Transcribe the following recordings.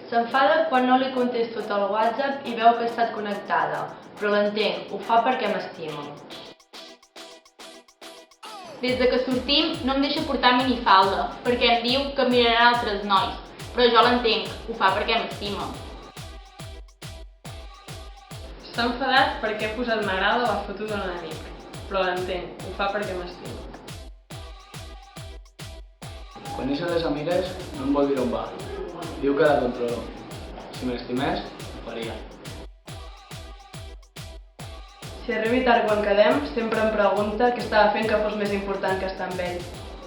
S'enfada quan no li contesto tot el WhatsApp i veu que he estat connectada, però l'entenc, ho fa perquè m'estima. Des que sortim no em deixa portar minifalda, perquè em diu que em miraran altres nois, però jo l'entenc, ho fa perquè m'estima. Està enfadat perquè he posat m'agrada a la foto d'un amic, però l'entenc, ho fa perquè m'estima. Quan ix amb les amigues no em vol dir on va. Diu que la controlo. Si m'estimés, ho faria. Si arribi tard quan quedem, sempre em pregunta què estava fent que fos més important que estar amb ell.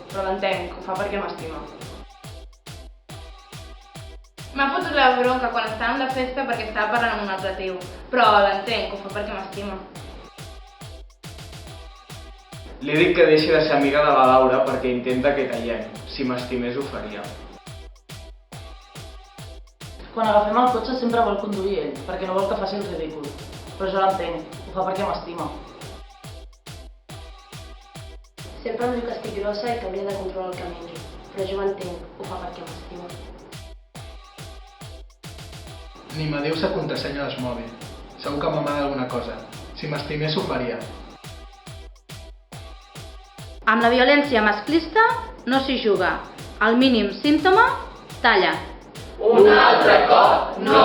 Però l'entenc, ho fa perquè m'estima. M'ha fotut la bronca quan estàvem de festa perquè estava parlant amb un altre tio, però l'entenc, ho fa perquè m'estima. Li dic que deixi de ser amiga de la Laura perquè intenta que tallem. Si m'estimés, ho faria. Quan agafem el cotxe sempre vol conduir ell, perquè no vol que faci el ridícul. Però jo l'entenc, ho fa perquè m'estima. Sempre em diu que estic grossa i que hauria de controlar el que menjo, però jo ho entenc, ho fa perquè m'estima. Ni me diu sa contrasenya del mòbil. Segur que m'amana alguna cosa. Si m'estimés, ho faria. Amb la violència masclista no s'hi juga. Al mínim símptoma, talla. Un altre cop, no!